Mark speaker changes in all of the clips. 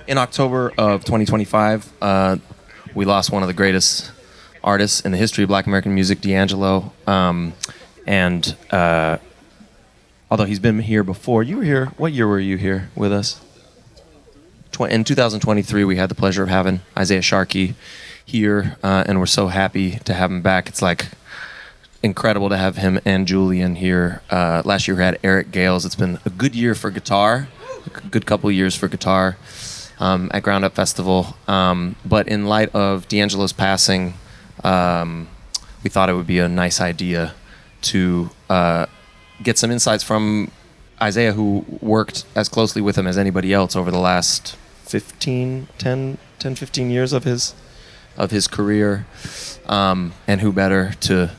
Speaker 1: In October of 2025, we lost one of the greatest artists in the history of Black American music, D'Angelo. And although he's been here before, you were here. What year were you here with us? In 2023, we had the pleasure of having Isaiah Sharkey here, and we're so happy to have him back. It's like incredible to have him and Julian here. Last year we had Eric Gales. It's been a good year for guitar, a good couple of years for guitar at GroundUP Festival. But in light of D'Angelo's passing, we thought it would be a nice idea to get some insights from Isaiah, who worked as closely with him as anybody else over the last 15 years of his career. And who better to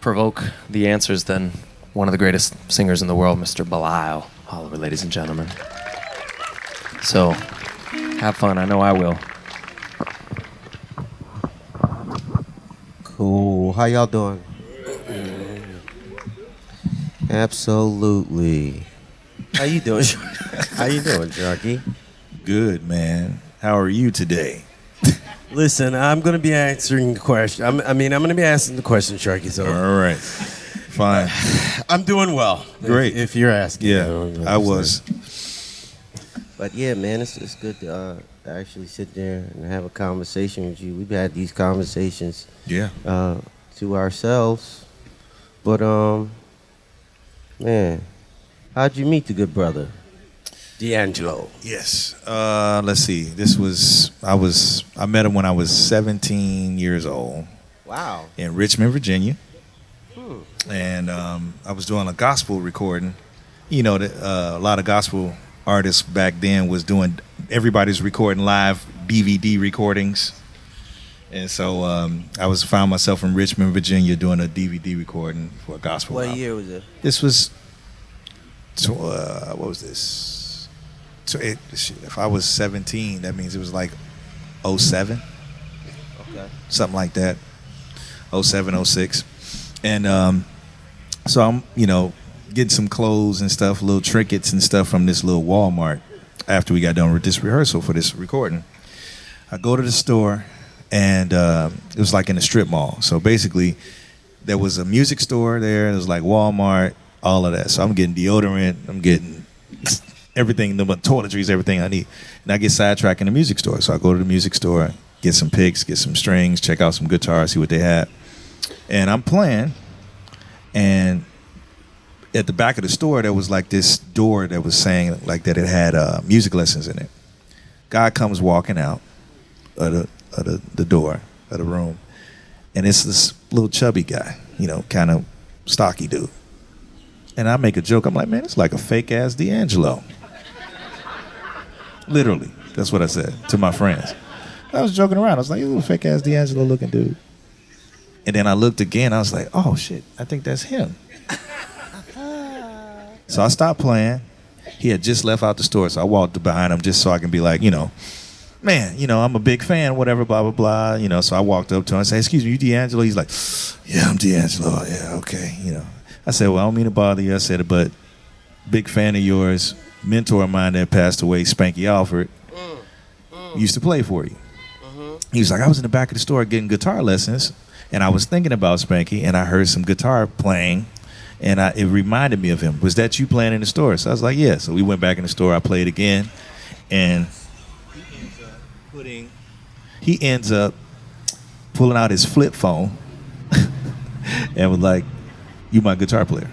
Speaker 1: provoke the answers than one of the greatest singers in the world, Mr. Bilal. Oliver, ladies and gentlemen. So, have fun. I know I will.
Speaker 2: Cool. How y'all doing? Absolutely. How you doing? How you doing, Sharkey?
Speaker 3: Good, man. How are you today?
Speaker 2: Listen, I'm going to be answering the question. I'm going to be asking the question, Sharkey. So
Speaker 3: all right. Fine.
Speaker 2: I'm doing well.
Speaker 3: Great.
Speaker 2: If you're asking.
Speaker 3: Yeah, I was.
Speaker 2: But yeah, man, it's good to actually sit there and have a conversation with you. We've had these conversations to ourselves. But, man, how'd you meet the good brother? D'Angelo.
Speaker 3: Yes. Let's see. I met him when I was 17 years old.
Speaker 2: Wow.
Speaker 3: In Richmond, Virginia. And I was doing a gospel recording. You know, a lot of gospel artists back then was doing, everybody's recording live DVD recordings. And so I found myself in Richmond, Virginia doing a DVD recording for a gospel album.
Speaker 2: What year was it?
Speaker 3: This was, what was this? So if I was 17, that means it was like 07.
Speaker 2: Okay.
Speaker 3: Something like that. 07, 06. And so I'm, getting some clothes and stuff, little trinkets and stuff from this little Walmart after we got done with this rehearsal for this recording. I go to the store, and it was like in a strip mall. So basically, there was a music store there. It was like Walmart, all of that. So I'm getting deodorant. I'm getting everything, the toiletries, everything I need. And I get sidetracked in the music store. So I go to the music store, get some picks, get some strings, check out some guitars, see what they had. And I'm playing, and at the back of the store, there was like this door that was saying like that it had music lessons in it. Guy comes walking out of the door of the room, and it's this little chubby guy, kind of stocky dude. And I make a joke. I'm like, man, it's like a fake ass D'Angelo. Literally, that's what I said to my friends. I was joking around. I was like, you little fake ass D'Angelo looking dude. And then I looked again. I was like, oh shit, I think that's him. So I stopped playing. He had just left out the store, so I walked behind him just so I can be like, man, I'm a big fan, whatever, blah, blah, blah. So I walked up to him and said, excuse me, you D'Angelo? He's like, yeah, I'm D'Angelo. Yeah, okay, I said, well, I don't mean to bother you. I said, but big fan of yours, mentor of mine that passed away, Spanky Alford, used to play for you. He was like, I was in the back of the store getting guitar lessons, and I was thinking about Spanky, and I heard some guitar playing, and it reminded me of him. Was that you playing in the store? So I was like, yeah. So we went back in the store. I played again, and he ends up pulling out his flip phone and was like, you my guitar player.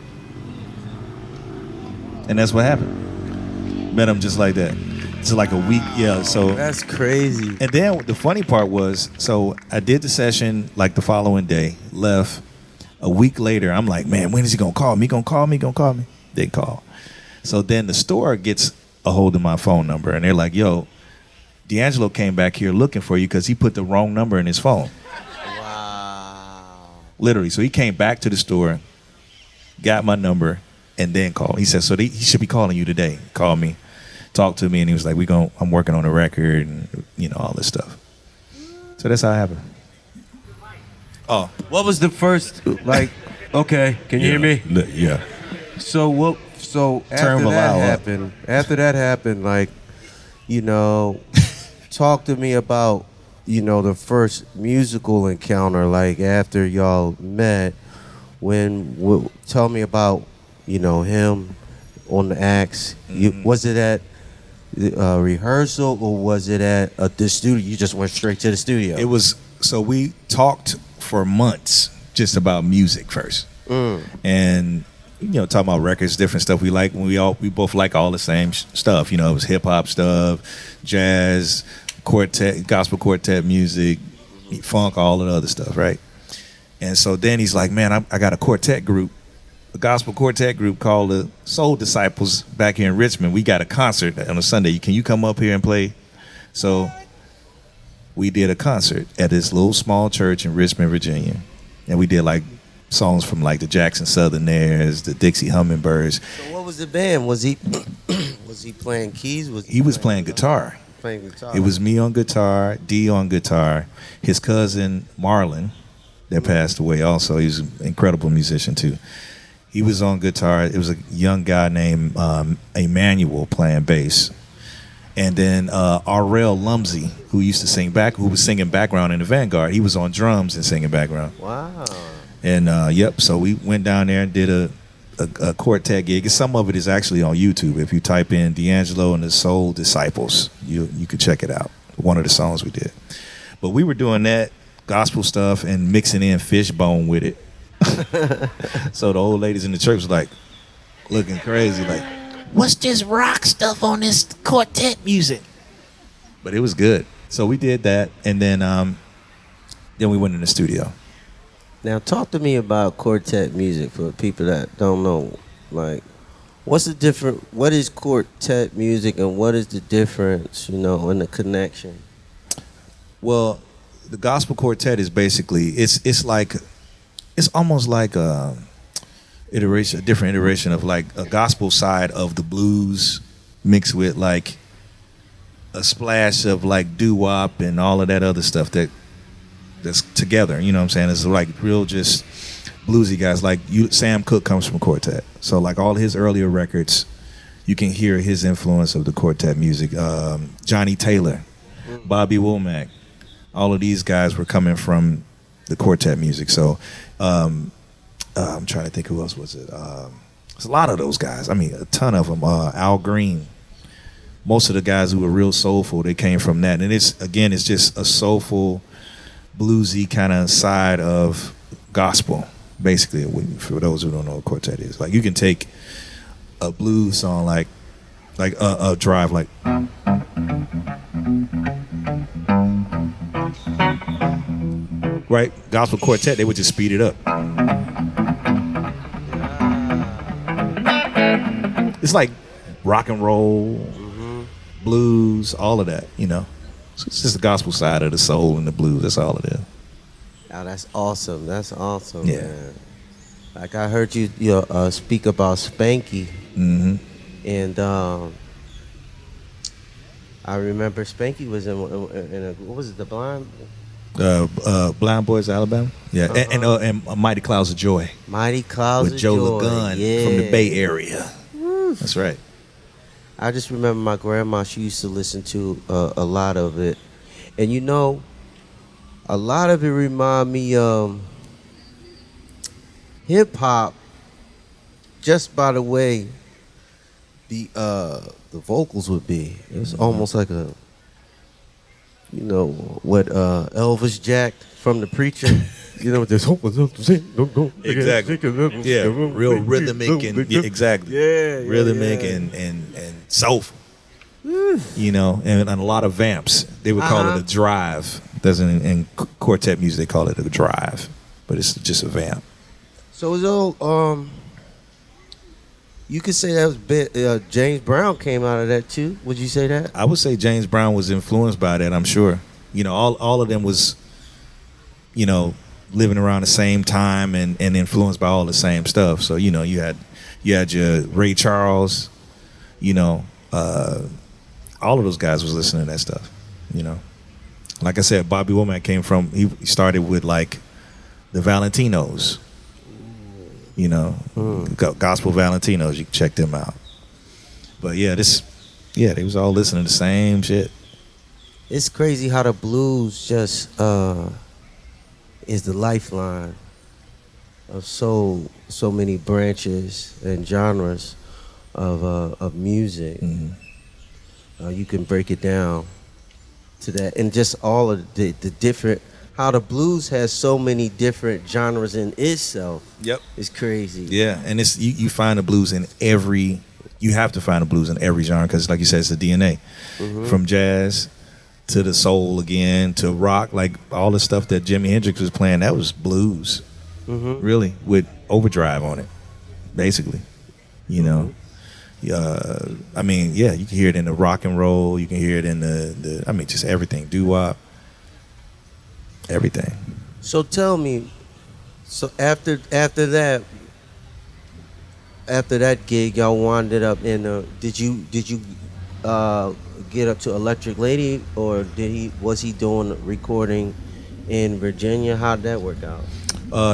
Speaker 3: And that's what happened. Met him just like that. It's like a week, so.
Speaker 2: That's crazy.
Speaker 3: And then the funny part was, so I did the session like the following day, left. A week later, I'm like, man, when is he gonna call me? Gonna call me? Didn't call. So then the store gets a hold of my phone number, and they're like, yo, D'Angelo came back here looking for you because he put the wrong number in his phone.
Speaker 2: Wow.
Speaker 3: Literally. So he came back to the store, got my number, and then called. He said, so he should be calling you today. Called me, talked to me, and he was like, I'm working on a record and, all this stuff. So that's how it happened. Oh.
Speaker 2: What was the first, okay, can you hear me?
Speaker 3: Yeah.
Speaker 2: So after that happened, you know, talk to me about, the first musical encounter, like after y'all met. Tell me about, him on the acts. Was it at rehearsal or was it at the studio? You just went straight to the studio.
Speaker 3: It was. So we talked for months just about music first, and talking about records, different stuff we like. We both like all the same stuff. It was hip hop stuff, jazz, quartet, gospel quartet music, funk, all of the other stuff, right? And so then he's like, man, I got a quartet group, a gospel quartet group called the Soul Disciples back here in Richmond. We got a concert on a Sunday. Can you come up here and play? So we did a concert at this little small church in Richmond, Virginia. And we did like songs from like the Jackson Southernaires, the Dixie Hummingbirds.
Speaker 2: So what was the band? Was he playing keys?
Speaker 3: He was playing guitar.
Speaker 2: Playing guitar.
Speaker 3: It was me on guitar, D on guitar, his cousin Marlon that passed away also. He was an incredible musician too. He was on guitar. It was a young guy named Emmanuel playing bass. And then Arrell Lumsey, who was singing background in the Vanguard, he was on drums and singing background.
Speaker 2: Wow.
Speaker 3: And so we went down there and did a quartet gig. And some of it is actually on YouTube. If you type in D'Angelo and the Soul Disciples, you could check it out. One of the songs we did. But we were doing that gospel stuff and mixing in Fishbone with it. So the old ladies in the church was like looking crazy, like, what's this rock stuff on this quartet music? But it was good. So we did that, and then we went in the studio.
Speaker 2: Now talk to me about quartet music for people that don't know. Like, what is quartet music and what is the difference, and the connection?
Speaker 3: Well, the gospel quartet is basically, it's almost like a different iteration of like a gospel side of the blues mixed with like a splash of like doo-wop and all of that other stuff that's together. You know what I'm saying? It's like real just bluesy guys. Like Sam Cooke comes from quartet, so like all his earlier records, you can hear his influence of the quartet music. Johnny Taylor, Bobby Womack, all of these guys were coming from the quartet music. So I'm trying to think who else was it. There's a lot of those guys. I mean, a ton of them. Al Green. Most of the guys who were real soulful, they came from that. And it's just a soulful, bluesy kind of side of gospel, basically, for those who don't know what quartet is. Like, you can take a blues song like a drive, like, right? Gospel quartet, they would just speed it up. It's like rock and roll, blues, all of that, So it's just the gospel side of the soul and the blues. That's all it is.
Speaker 2: Oh, that's awesome. That's awesome,
Speaker 3: yeah.
Speaker 2: Man. Like, I heard you speak about Spanky. And I remember Spanky was in a, what was it, the Blind?
Speaker 3: Blind Boys, Alabama. Yeah, and Mighty Clouds of Joy.
Speaker 2: Mighty Clouds
Speaker 3: with
Speaker 2: of
Speaker 3: Joe
Speaker 2: Joy.
Speaker 3: LaGunn from the Bay Area. That's right.
Speaker 2: I just remember my grandma, she used to listen to a lot of it. And a lot of it remind me of hip-hop, just by the way the vocals would be. It was almost like a, what Elvis Jack from The Preacher. With this
Speaker 3: exactly. Yeah, real rhythmic and exactly.
Speaker 2: Yeah,
Speaker 3: rhythmic and soulful. And a lot of vamps. They would call it a drive. Doesn't in quartet music they call it a drive, but it's just a vamp.
Speaker 2: So it's all you could say that was James Brown came out of that too. Would you say that?
Speaker 3: I would say James Brown was influenced by that. I'm sure. All of them was, living around the same time and influenced by all the same stuff. So you had your Ray Charles, all of those guys was listening to that stuff. Like I said, Bobby Womack he started with like the Valentinos. Gospel Valentinos. You can check them out. But yeah, Yeah, they was all listening to the same shit.
Speaker 2: It's crazy how the blues just is the lifeline of so many branches and genres of music. You can break it down to that, and just all of the different, how the blues has so many different genres in itself.
Speaker 3: Yep.
Speaker 2: It's crazy.
Speaker 3: Yeah, and it's you find the blues in every. You have to find the blues in every genre because, like you said, it's the DNA. From jazz to the soul again to rock, like all the stuff that Jimi Hendrix was playing, that was blues, really, with overdrive on it, basically. You know, I mean, yeah, you can hear it in the rock and roll. You can hear it in the I mean, just everything, doo-wop, everything.
Speaker 2: So tell me, so after that. After that gig, y'all wound up in did you get up to Electric Lady, or was he doing recording in Virginia? How'd that work out?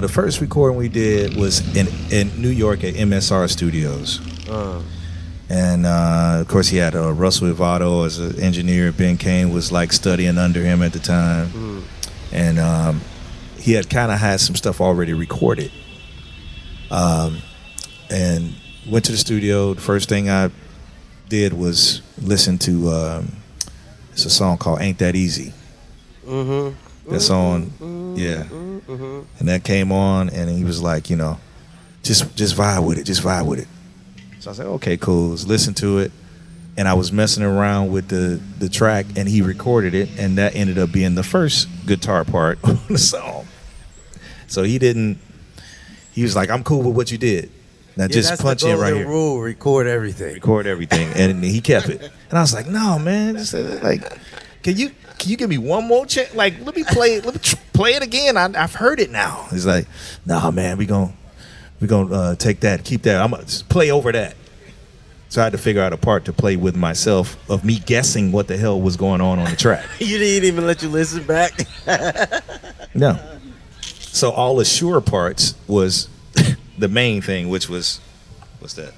Speaker 3: The first recording we did was in New York at MSR Studios. And of course he had Russell Ivado as an engineer. Ben Kane was like studying under him at the time. And he had kind of had some stuff already recorded. And went to the studio. The first thing I did was listen to it's a song called "Ain't That Easy." That's on, yeah. And that came on, and he was like, you know, just vibe with it, just vibe with it. So I was like, okay, cool. Let's listen to it. And I was messing around with the track, and he recorded it, and that ended up being the first guitar part on the song. So he was like, I'm cool with what you did. Now just punch in right here.
Speaker 2: Rule, record everything.
Speaker 3: Record everything, and he kept it. And I was like, "No, man, just, like, can you give me one more chance? Like, let me play it again. I've heard it now." He's like, "Nah, man, we gonna take that, keep that. I'm gonna just play over that." So I had to figure out a part to play with myself of me guessing what the hell was going on the track.
Speaker 2: You didn't even let you listen back.
Speaker 3: No. So all the sure parts was the main thing, which was, what's that?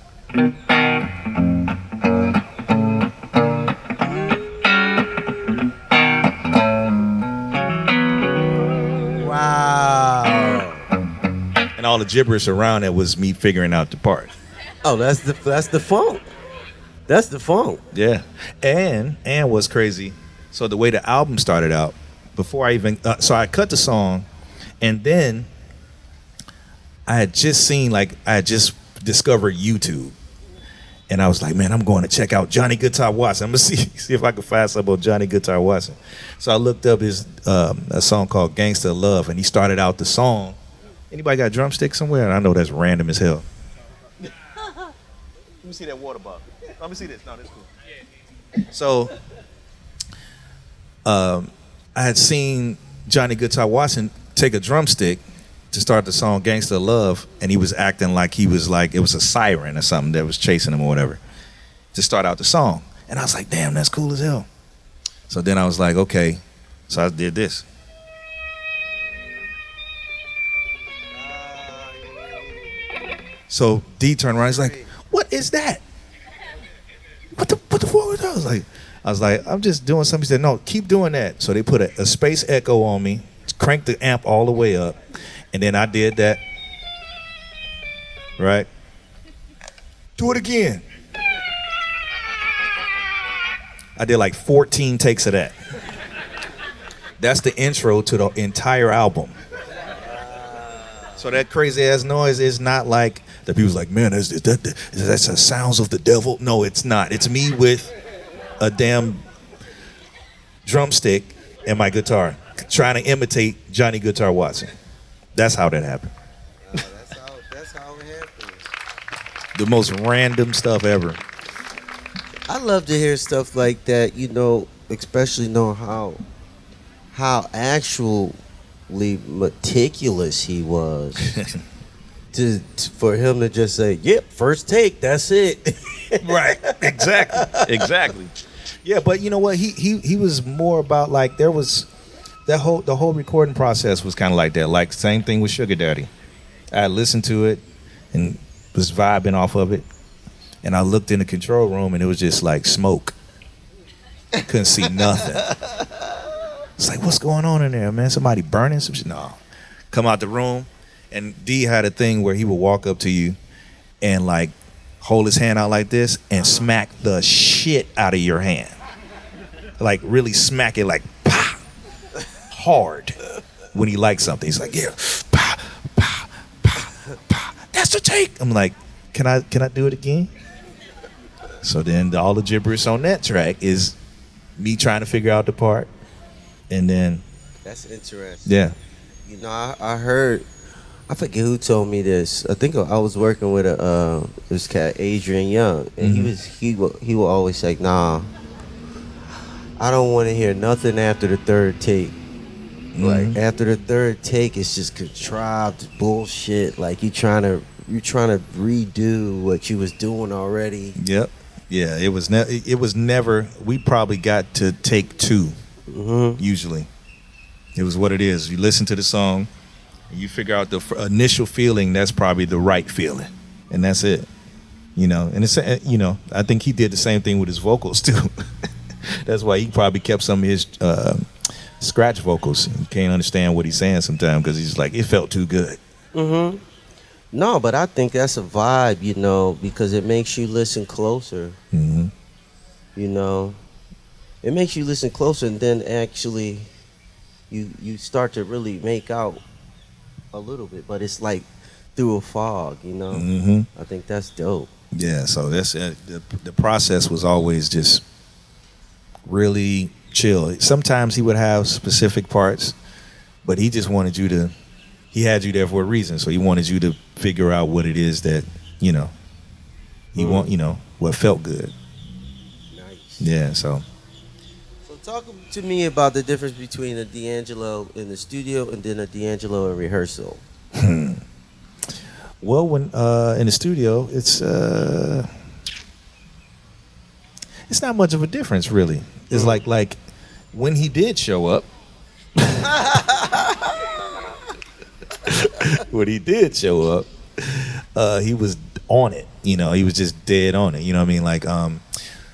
Speaker 2: Wow.
Speaker 3: And all the gibberish around it was me figuring out the part.
Speaker 2: Oh, that's the funk. That's the funk.
Speaker 3: Yeah. And what's crazy, so the way the album started out, before I even, so I cut the song, and then I had just discovered YouTube. And I was like, man, I'm going to check out Johnny Guitar Watson. I'm going to see if I can find something about Johnny Guitar Watson. So I looked up his a song called Gangsta Love, and he started out the song. Anybody got drumsticks somewhere? I know that's random as hell. Let me see that water bottle. Let me see this. No, that's cool. So I had seen Johnny Guitar Watson take a drumstick to start the song Gangsta Love, and he was acting like he was like it was a siren or something that was chasing him or whatever to start out the song. And I was like, damn, that's cool as hell. So then I was like, okay. So I did this. So D turned around, he's like, what is that? What the fuck was that? I was like, I'm just doing something. He said, no, keep doing that. So they put a space echo on me, cranked the amp all the way up. And then I did that, right? Do it again. I did like 14 takes of that. That's the intro to the entire album. So that crazy ass noise is not like the people's like, man, that's the sounds of the devil. No, it's not. It's me with a damn drumstick and my guitar, trying to imitate Johnny Guitar Watson. That's how that happened.
Speaker 2: That's how it happens.
Speaker 3: The most random stuff ever.
Speaker 2: I love to hear stuff like that, you know, especially knowing how actually meticulous he was. For him to just say, yep, first take, that's it.
Speaker 3: Right. Exactly. Yeah, but you know what? He was more about like there was the whole recording process was kind of like that. Like same thing with Sugar Daddy. I listened to it and was vibing off of it, and I looked in the control room and it was just like smoke. Couldn't see nothing. It's like, what's going on in there, man? Somebody burning some shit? No. Come out the room, and D had a thing where he would walk up to you and like hold his hand out like this and smack the shit out of your hand. Like really smack it like pah, hard when he likes something. He's like, yeah, pah, pah, pah, pah. That's the take. I'm like, can I do it again? So then all the gibberish on that track is me trying to figure out the part. And then
Speaker 2: That's interesting.
Speaker 3: yeah.
Speaker 2: You know, I heard, I forget who told me this. I think I was working with this cat Adrian Young, and he will always say, "Nah, I don't want to hear nothing after the third take. Like after the third take, it's just contrived bullshit. Like you trying to redo what you was doing already."
Speaker 3: Yep. Yeah. It was never. We probably got to take 2. Usually, it was what it is. You listen to the song, and you figure out the initial feeling. That's probably the right feeling, and that's it. You know, and it's I think he did the same thing with his vocals too. That's why he probably kept some of his scratch vocals. You can't understand what he's saying sometimes because he's like, it felt too good.
Speaker 2: No, but I think that's a vibe, you know, because it makes you listen closer. You know, it makes you listen closer, and then actually, you start to really make out a little bit, but it's like through a fog, you know. I think that's dope.
Speaker 3: Yeah, so that's the process was always just really chill. Sometimes he would have specific parts, but he just wanted you to. He had you there for a reason, so he wanted you to figure out what it is that he what felt good.
Speaker 2: Nice.
Speaker 3: Yeah, so.
Speaker 2: So talk to me about the difference between a D'Angelo in the studio and then a D'Angelo in rehearsal.
Speaker 3: Well, when in the studio, it's not much of a difference, really. It's like when he did show up. When he did show up, he was on it. You know, he was just dead on it. You know what I mean? Like,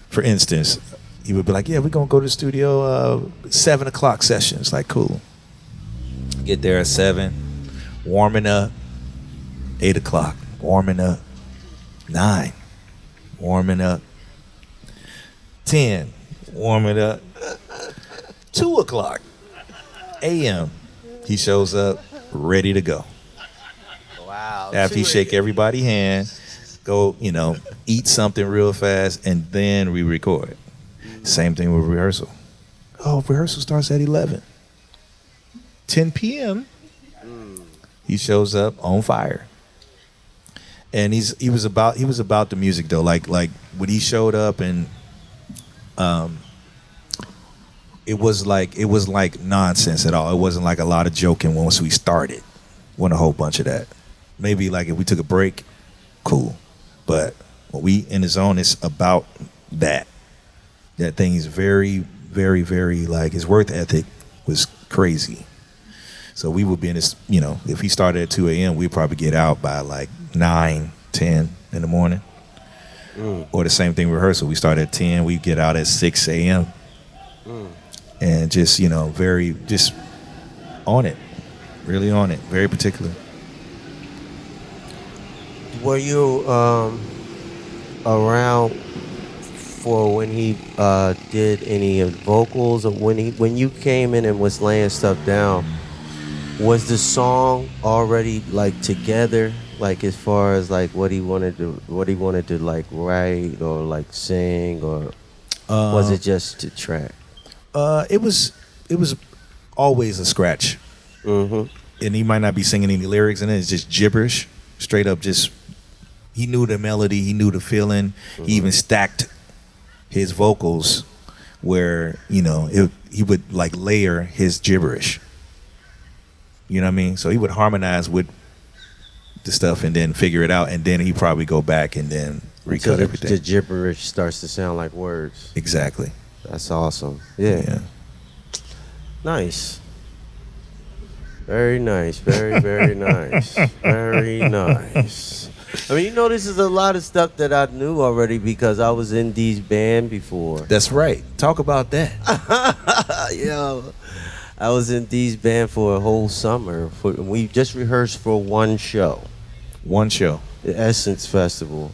Speaker 3: for instance, he would be like, "Yeah, we're gonna go to the studio 7 o'clock sessions." Like, cool. Get there at 7, warming up. 8 o'clock, warming up. 9, warming up. 10, warming up. 2 o'clock a.m. He shows up, ready to go.
Speaker 2: Wow.
Speaker 3: After he shake everybody's hand, go, eat something real fast, and then we record. Same thing with rehearsal. Oh, rehearsal starts at 11. 10 p.m. He shows up on fire. And he was about the music though. Like when he showed up and it was like nonsense at all. It wasn't like a lot of joking once we started. Wasn't a whole bunch of that. Maybe like if we took a break, cool. But when we in the zone, it's about that. That thing is very, very, very like his work ethic was crazy. So we would be in this, if he started at 2 a.m., we'd probably get out by like 9, 10 in the morning. Or the same thing rehearsal. We start at 10, we get out at 6 a.m. And just, just on it. Really on it. Very particular.
Speaker 2: Were you around for when he did any vocals, or when you came in and was laying stuff down? Was the song already like together, like as far as like what he wanted to like write or like sing, or was it just a track?
Speaker 3: It was always a scratch. And he might not be singing any lyrics in it. It's just gibberish, straight up. Just he knew the melody, he knew the feeling. He even stacked his vocals where he would like layer his gibberish. You know what I mean? So he would harmonize with the stuff and then figure it out, and then he'd probably go back and then recut everything.
Speaker 2: The gibberish starts to sound like words.
Speaker 3: Exactly.
Speaker 2: That's awesome. Yeah. Nice. Very nice. Very, very nice. Very nice. I mean, this is a lot of stuff that I knew already because I was in D's band before.
Speaker 3: That's right. Talk about that.
Speaker 2: Yo, I was in D's band for a whole summer. We just rehearsed for one show.
Speaker 3: One show.
Speaker 2: The Essence Festival.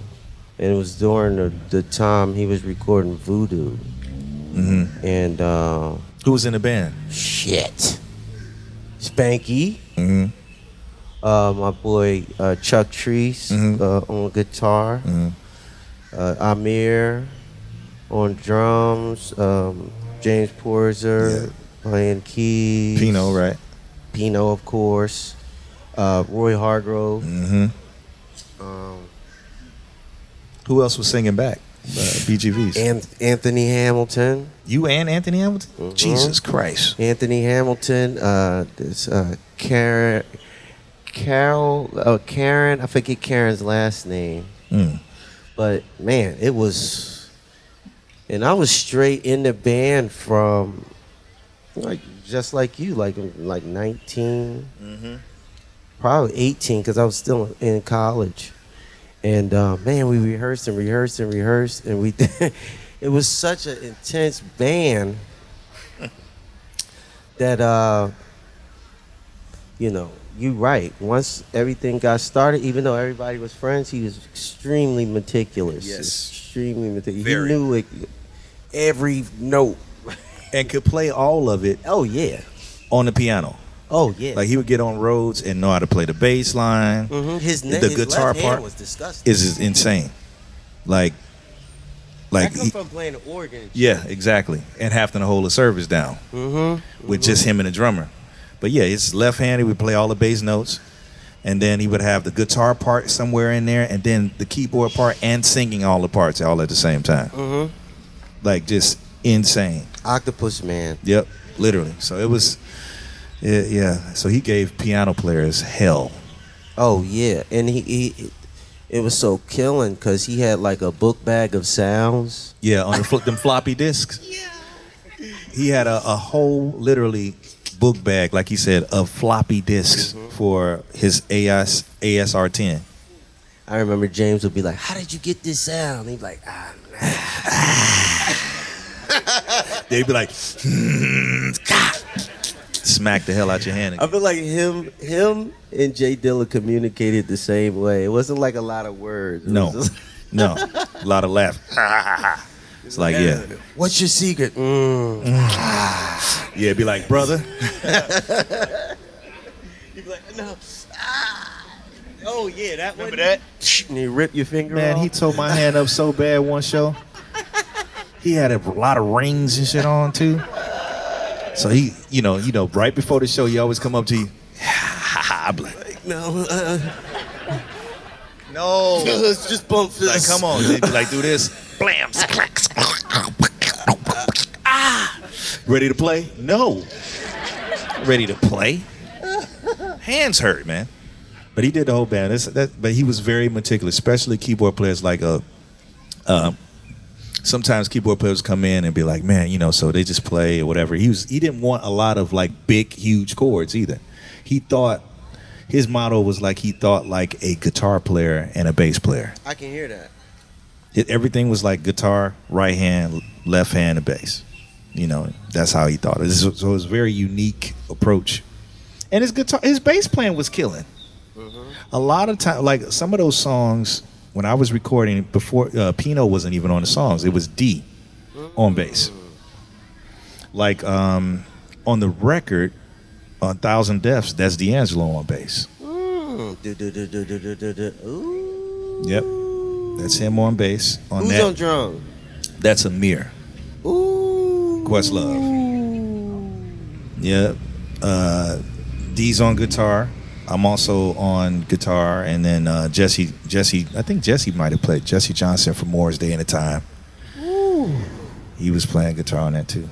Speaker 2: And it was during the time he was recording Voodoo.
Speaker 3: Mm-hmm.
Speaker 2: And
Speaker 3: who was in the band?
Speaker 2: Shit. Spanky.
Speaker 3: Mm-hmm.
Speaker 2: My boy Chuck Treese on guitar.
Speaker 3: Mm-hmm.
Speaker 2: Amir on drums. James Porzer playing keys.
Speaker 3: Pino, right?
Speaker 2: Pino, of course. Roy Hargrove.
Speaker 3: Mm-hmm. Who else was singing back? BGVs.
Speaker 2: And Anthony Hamilton.
Speaker 3: You and Anthony Hamilton?
Speaker 2: Mm-hmm.
Speaker 3: Jesus Christ.
Speaker 2: Anthony Hamilton. There's Karen. I forget Karen's last name. But man, it was, and I was straight in the band from, just like you, like 19, probably 18, because I was still in college. And man, we rehearsed, and we it was such an intense band that you're right. Once everything got started, even though everybody was friends, he was extremely meticulous.
Speaker 3: Yes.
Speaker 2: Extremely meticulous.
Speaker 3: Very.
Speaker 2: He knew every note.
Speaker 3: And could play all of it
Speaker 2: Oh, yeah.
Speaker 3: on the piano.
Speaker 2: Oh, yeah.
Speaker 3: Like he would get on roads and know how to play the bass line.
Speaker 2: His
Speaker 3: The guitar
Speaker 2: left hand
Speaker 3: part
Speaker 2: was disgusting.
Speaker 3: is insane. Like
Speaker 2: I come from playing the organ. And shit.
Speaker 3: yeah, exactly. And having to hold the service down with just him and the drummer. But yeah, it's left-handed. We play all the bass notes, and then he would have the guitar part somewhere in there, and then the keyboard part, and singing all the parts all at the same time. Like just insane.
Speaker 2: Octopus Man.
Speaker 3: Yep, literally. So it was, yeah. So he gave piano players hell.
Speaker 2: Oh, yeah. And it was so killing because he had like a book bag of sounds.
Speaker 3: Yeah, on them floppy disks. Yeah. He had a whole, literally, book bag, like he said, of floppy disks for his ASR10.
Speaker 2: I remember James would be like, "How did you get this sound?" He'd be like,
Speaker 3: They'd be like, smack the hell out your hand.
Speaker 2: I feel like him and Jay Dilla communicated the same way. It wasn't like a lot of words. It
Speaker 3: No,
Speaker 2: was just-
Speaker 3: no, a lot of laugh. It's like, yeah.
Speaker 2: What's your secret?
Speaker 3: Yeah, it'd be like, brother.
Speaker 2: You'd be like, no. Oh, yeah, that one.
Speaker 3: Remember that?
Speaker 2: And you rip your finger
Speaker 3: Man,
Speaker 2: off.
Speaker 3: he tore my hand up so bad one show. He had a lot of rings and shit on too. So he, right before the show, he always come up to you. I'm like,
Speaker 2: no.
Speaker 3: no.
Speaker 2: Let's just bump this.
Speaker 3: Like, come on. They'd be like, do this. Blam. Ready to play? No. Ready to play? Hands hurt, man. But he did the whole band. But he was very meticulous, especially keyboard players like sometimes keyboard players come in and be like, man, so they just play or whatever. He didn't want a lot of like big, huge chords either. He thought his motto was like he thought like a guitar player and a bass player.
Speaker 2: I can hear that.
Speaker 3: Everything was like guitar, right hand, left hand, and bass. That's how he thought it. So it was a very unique approach. And his bass playing was killing. A lot of time, like some of those songs, when I was recording before, Pino wasn't even on the songs. It was D on bass. Like on the record, on 1,000 Deaths, that's D'Angelo on bass.
Speaker 2: Ooh.
Speaker 3: Yep, that's him on bass.
Speaker 2: Who's on drum?
Speaker 3: That's Amir.
Speaker 2: Ooh.
Speaker 3: Questlove. Yep. D's on guitar. I'm also on guitar, and then Jesse. I think Jesse might have played. Jesse Johnson from Moore's Day and a Time.
Speaker 2: Ooh.
Speaker 3: He was playing guitar on that too.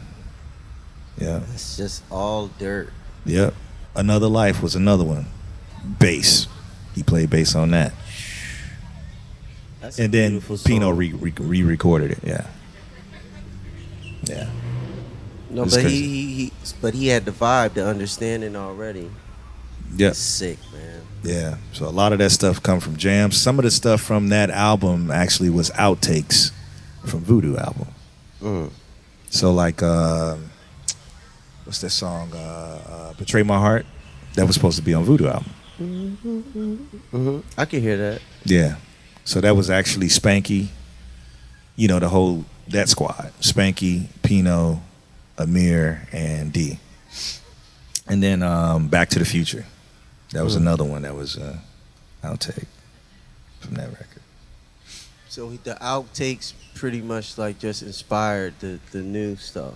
Speaker 3: Yeah.
Speaker 2: It's just all dirt.
Speaker 3: Yep. Another Life was another one. Bass. He played bass on that.
Speaker 2: That's
Speaker 3: And
Speaker 2: a
Speaker 3: then
Speaker 2: beautiful song.
Speaker 3: Pino re-recorded it. Yeah. Yeah.
Speaker 2: No,
Speaker 3: It's
Speaker 2: but
Speaker 3: crazy.
Speaker 2: he had the vibe, the understanding already.
Speaker 3: Yeah.
Speaker 2: It's sick, man.
Speaker 3: Yeah. So a lot of that stuff come from jams. Some of the stuff from that album actually was outtakes from Voodoo album. So like, what's that song? Betray My Heart. That was supposed to be on Voodoo album.
Speaker 2: I can hear that.
Speaker 3: Yeah. So that was actually Spanky, you know, that squad. Spanky, Pino, Amir, and D. And then Back to the Future. That was another one that was outtake from that record.
Speaker 2: So the outtakes pretty much like just inspired the new stuff.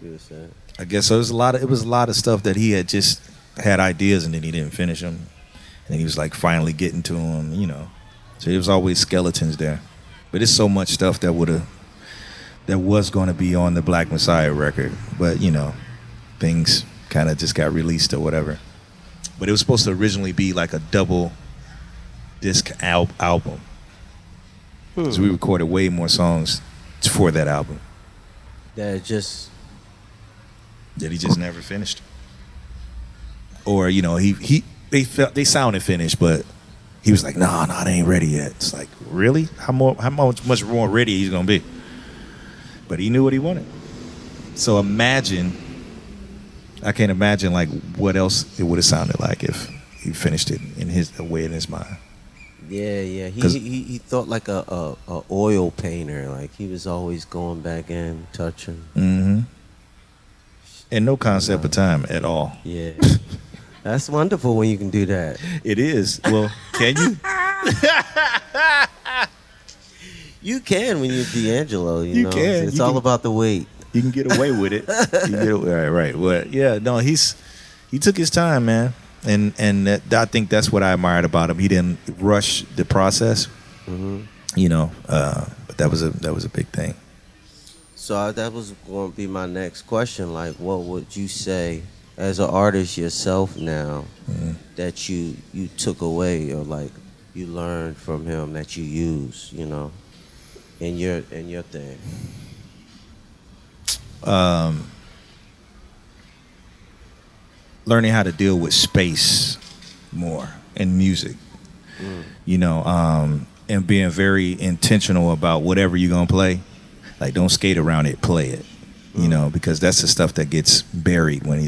Speaker 2: You were saying?
Speaker 3: I guess so. It was a lot of stuff that he had just had ideas and then he didn't finish them. And he was like finally getting to them, you know. So there was always skeletons there. But it's so much stuff that was going to be on the Black Messiah record. But, you know, things kind of just got released or whatever. But it was supposed to originally be like a double disc album. So we recorded way more songs for that album.
Speaker 2: That
Speaker 3: he just never finished. Or, you know, they sounded finished, but he was like, no, it ain't ready yet. It's like, really? How much more ready he's gonna be? But he knew what he wanted. So I can't imagine like what else it would have sounded like if he finished it in his way in his mind.
Speaker 2: Yeah. He thought like a oil painter. Like he was always going back in, touching.
Speaker 3: Mm-hmm. And no concept of time at all.
Speaker 2: Yeah. That's wonderful when you can do that.
Speaker 3: It is. Well, can you?
Speaker 2: You can when you're D'Angelo. You know?
Speaker 3: Can.
Speaker 2: It's all about the weight.
Speaker 3: You can get away with it. Right. Well, yeah. No, he took his time, man, and I think that's what I admired about him. He didn't rush the process.
Speaker 2: Mm-hmm.
Speaker 3: You know, but that was a big thing.
Speaker 2: So that was going to be my next question. Like, what would you say as an artist yourself now that you took away or like you learned from him that you use, you know, in your thing?
Speaker 3: Learning how to deal with space more in music, you know, and being very intentional about whatever you're gonna play. Like, don't skate around it, play it, you know, because that's the stuff that gets buried when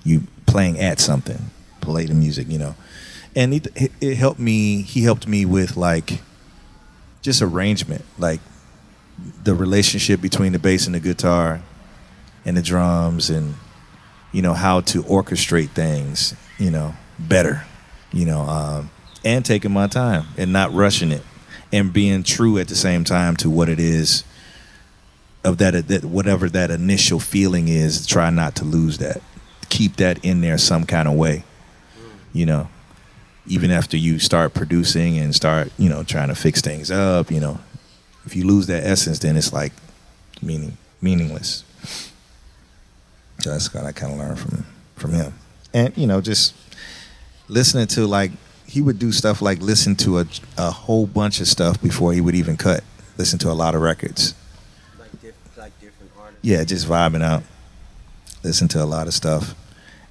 Speaker 3: you playing at something. Play the music, you know. And it helped me. He helped me with like just arrangement, like the relationship between the bass and the guitar and the drums, and you know how to orchestrate things, you know, better, you know, and taking my time and not rushing it, and being true at the same time to what it is of that whatever that initial feeling is. Try not to lose that. Keep that in there some kind of way, you know. Even after you start producing and start, you know, trying to fix things up, you know, if you lose that essence, then it's like meaningless. So that's what I kind of learned from him. And, you know, just listening to, like, he would do stuff like listen to a whole bunch of stuff before he would even cut. Listen to a lot of records.
Speaker 2: Like different artists?
Speaker 3: Yeah, just vibing out. Listen to a lot of stuff.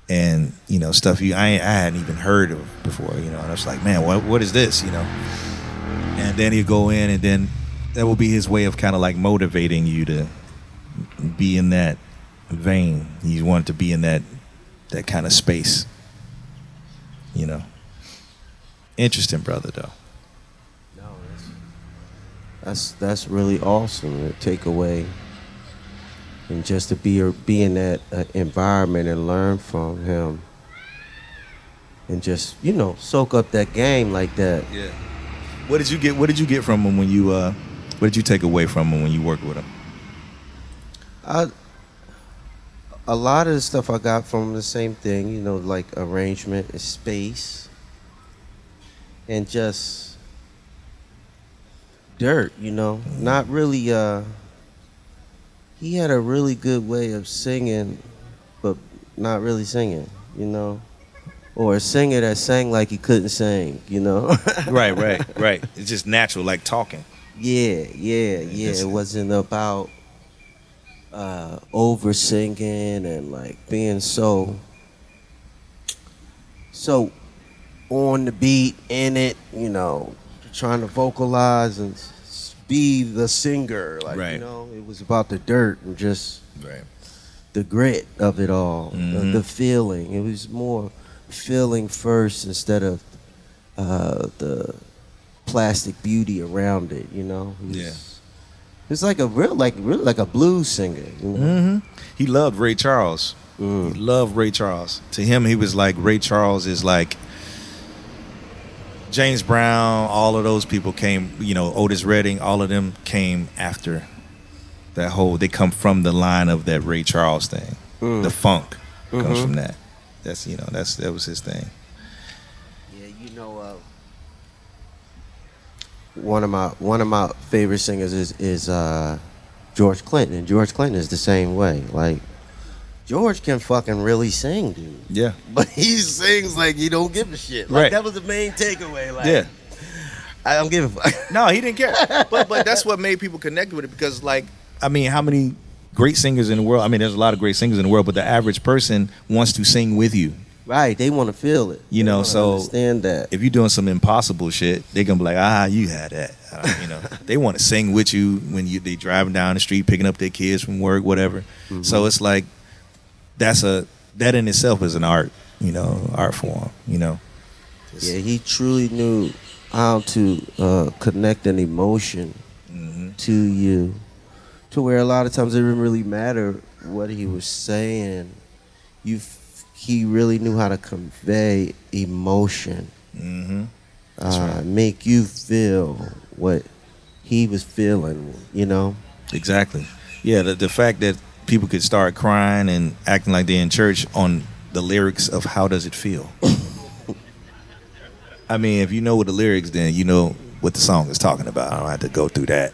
Speaker 3: And, you know, stuff I hadn't even heard of before, you know. And I was like, man, what is this, you know? And then he'd go in, and then that will be his way of kind of like motivating you to be in that vein. He wanted to be in that kind of space, you know. Interesting brother, though.
Speaker 2: No, that's really awesome to take away. And just to be in that environment and learn from him, and just, you know, soak up that game like that.
Speaker 3: Yeah. What did you get from him when you? What did you take away from him when you worked with him?
Speaker 2: A lot of the stuff I got from him, the same thing, you know, like arrangement and space, and just dirt, you know, not really. He had a really good way of singing, but not really singing, you know? Or a singer that sang like he couldn't sing, you know?
Speaker 3: Right. It's just natural, like talking.
Speaker 2: Yeah. It wasn't about over singing and like being so so on the beat, in it, you know, trying to vocalize and be the singer. Like,
Speaker 3: Right.
Speaker 2: you know, it was about the dirt and just
Speaker 3: Right.
Speaker 2: the grit of it all,
Speaker 3: Mhm.
Speaker 2: the feeling. It was more feeling first instead of the plastic beauty around it, you know?
Speaker 3: Yeah.
Speaker 2: It's like a real, really like a blues singer. You know?
Speaker 3: Mm-hmm. He loved Ray Charles.
Speaker 2: Mm.
Speaker 3: He loved Ray Charles. To him, he was like, Ray Charles is like James Brown. All of those people came, you know, Otis Redding, all of them came after that whole, they come from the line of that Ray Charles thing. The funk comes from that. That's, you know, that was his thing.
Speaker 2: Yeah, you know, one of my favorite singers is George Clinton, and George Clinton is the same way. Like, George can fucking really sing, dude.
Speaker 3: Yeah.
Speaker 2: But he sings like he don't give a shit. Like,
Speaker 3: Right.
Speaker 2: that was the main takeaway. Like,
Speaker 3: Yeah.
Speaker 2: I don't give a fuck.
Speaker 3: No, he didn't care. But that's what made people connect with it, because, like, I mean, how many great singers in the world? I mean, there's a lot of great singers in the world, but the average person wants to sing with you.
Speaker 2: Right, they want to feel it.
Speaker 3: You
Speaker 2: They
Speaker 3: know,
Speaker 2: wanna
Speaker 3: so
Speaker 2: understand that.
Speaker 3: if you're doing some impossible shit, they're gonna be like, you had that. You know, they want to sing with you when they driving down the street, picking up their kids from work, whatever. So it's like that in itself is an art, you know, art form. You know.
Speaker 2: Yeah, he truly knew how to connect an emotion to you, to where a lot of times it didn't really matter what he was saying. He really knew how to convey emotion,
Speaker 3: Right.
Speaker 2: make you feel what he was feeling, you know?
Speaker 3: Exactly. Yeah, the fact that people could start crying and acting like they're in church on the lyrics of How Does It Feel? I mean, if you know what the lyrics, then you know what the song is talking about. I don't have to go through that.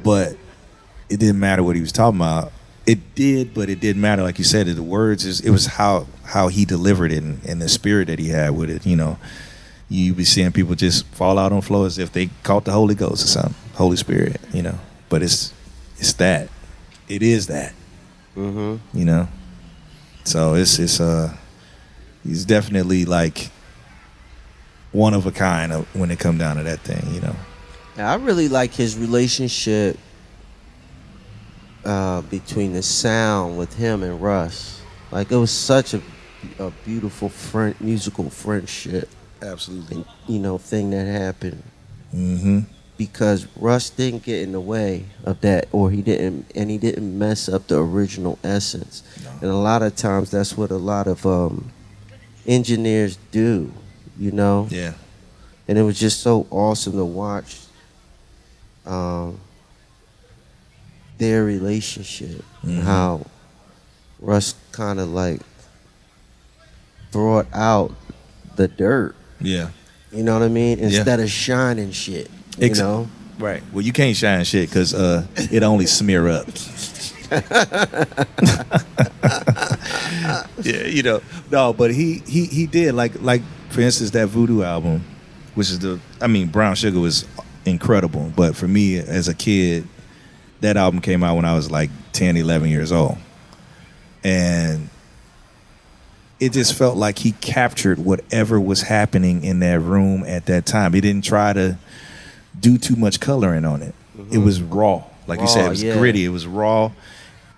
Speaker 3: But it didn't matter what he was talking about. It did, but it didn't matter. Like you said, the words, it was how he delivered it and the spirit that he had with it, you know. You be seeing people just fall out on the floor as if they caught the Holy Ghost or something, Holy Spirit, you know. But it's that. It is that. You know. So he's definitely like one of a kind when it come down to that thing, you know.
Speaker 2: Now, I really like his relationship between the sound with him and Russ. Like, it was such a beautiful musical friendship.
Speaker 3: Absolutely.
Speaker 2: And, you know, thing that happened.
Speaker 3: Mm-hmm.
Speaker 2: Because Russ didn't get in the way of that, or he didn't mess up the original essence.
Speaker 3: No.
Speaker 2: And a lot of times that's what a lot of engineers do, you know?
Speaker 3: Yeah.
Speaker 2: And it was just so awesome to watch their relationship, and how Russ kind of like brought out the dirt.
Speaker 3: Yeah.
Speaker 2: You know what I mean? Instead of shining shit. You know?
Speaker 3: Right. Well, you can't shine shit because it only smear up. Yeah, you know. No, but he did like for instance that Voodoo album, which is Brown Sugar was incredible, but for me as a kid, that album came out when I was like 10, 11 years old. And it just felt like he captured whatever was happening in that room at that time. He didn't try to do too much coloring on it. It was raw. Like you said, it was gritty. It was raw.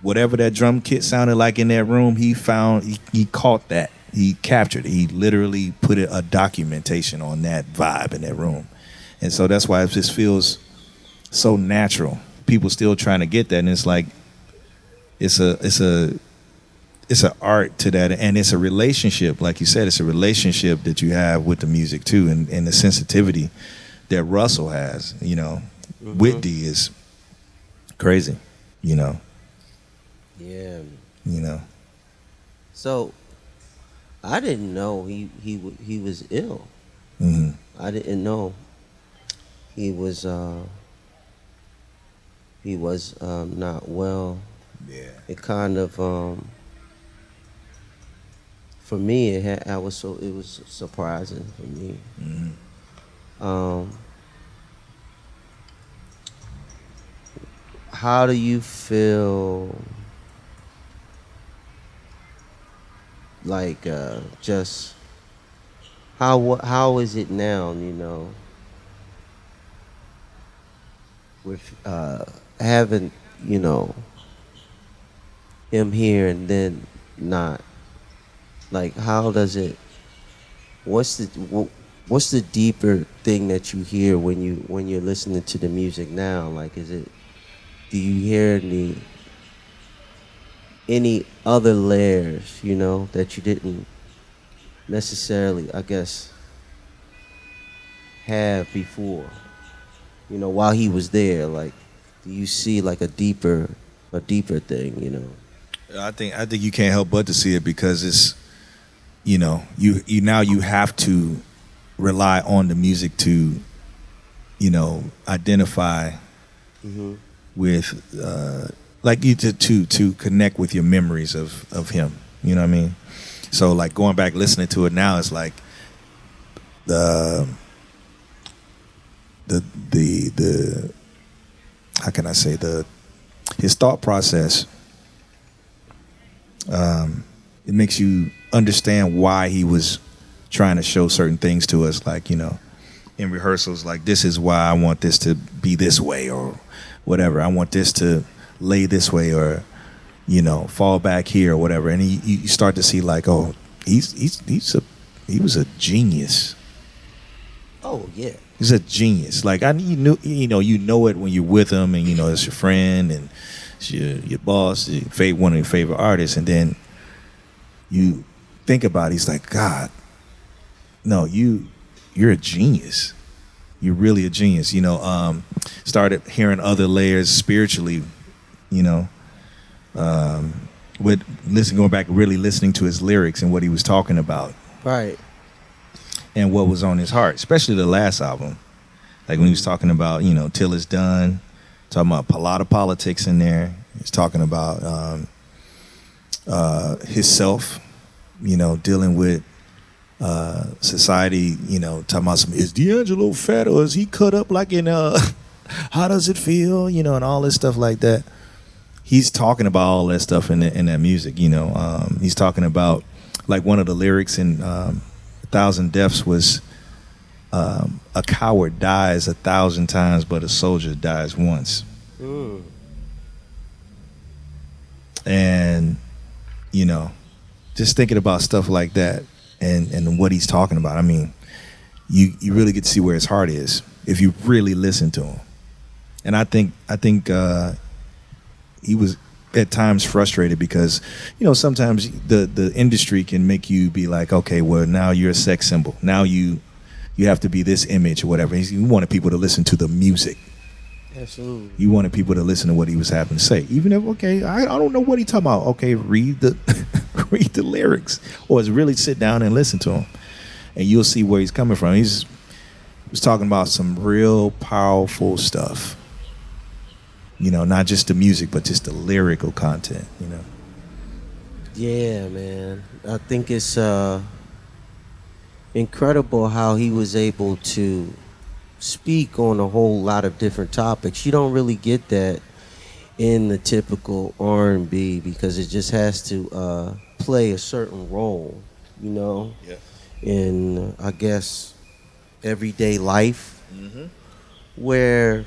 Speaker 3: Whatever that drum kit sounded like in that room, he caught that. He captured it. He literally put a documentation on that vibe in that room. And so that's why it just feels so natural. People still trying to get that, and it's like it's an art to that, and it's a relationship. Like you said, it's a relationship that you have with the music too, and the sensitivity that Russell has, you know. With D is crazy, you know.
Speaker 2: Yeah.
Speaker 3: You know.
Speaker 2: So I didn't know he was ill. I didn't know he was not well.
Speaker 3: Yeah.
Speaker 2: It kind of for me it was surprising for me. How do you feel like just how is it now? You know, with having you know him here and then not. Like, how does it? What's the what's the deeper thing that you hear when you're listening to the music now? Like, is it? Do you hear any other layers? You know that you didn't necessarily, I guess, have before. You know, while he was there, like, do you see like a deeper thing? You know.
Speaker 3: I think you can't help but to see it because it's, you know, you now you have to rely on the music to, you know, identify with like you to connect with your memories of him. You know what I mean? So like going back listening to it now, it's like the how can I say his thought process. It makes you understand why he was trying to show certain things to us, like, you know, in rehearsals, like, this is why I want this to be this way or whatever. I want this to lay this way or, you know, fall back here or whatever. And you start to see like, oh, he was a genius.
Speaker 2: Oh yeah.
Speaker 3: He's a genius. Like you know it when you're with him and you know it's your friend and it's your boss, one of your favorite artists, and then you think about it, he's like, God, no, you're a genius. You're really a genius. You know, started hearing other layers spiritually, you know, going back, really listening to his lyrics and what he was talking about.
Speaker 2: Right.
Speaker 3: And what was on his heart, especially the last album. Like when he was talking about, you know, Till It's Done, talking about a lot of politics in there. He's talking about himself, you know, dealing with society, you know, talking about is D'Angelo fat or is he cut up like in how does it feel, you know, and all this stuff like that. He's talking about all that stuff in that music, you know. He's talking about, like, one of the lyrics in 1,000 Deaths was, a coward dies 1,000 times, but a soldier dies once.
Speaker 2: Mm.
Speaker 3: And, you know, just thinking about stuff like that and what he's talking about, I mean, you really get to see where his heart is if you really listen to him. And I think he was at times frustrated because, you know, sometimes the industry can make you be like, okay, well, now you're a sex symbol. Now you have to be this image or whatever. He wanted people to listen to the music.
Speaker 2: Absolutely.
Speaker 3: You wanted people to listen to what he was having to say. Even if, okay, I don't know what he's talking about. Okay, read the read the lyrics. Or really sit down and listen to him. And you'll see where he's coming from. He was talking about some real powerful stuff. You know, not just the music, but just the lyrical content, you know.
Speaker 2: Yeah, man. I think it's incredible how he was able to speak on a whole lot of different topics. You don't really get that in the typical R&B because it just has to play a certain role, you know, in, I guess, everyday life, where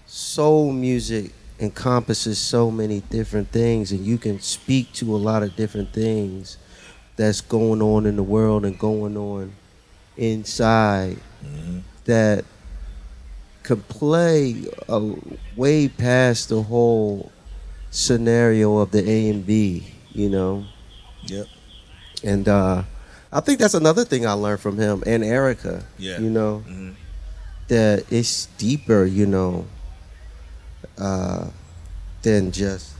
Speaker 2: soul music encompasses so many different things and you can speak to a lot of different things that's going on in the world and going on inside that could play way past the whole scenario of the A and B, you know?
Speaker 3: Yep.
Speaker 2: And I think that's another thing I learned from him and Erica, you know, that it's deeper, you know, than just,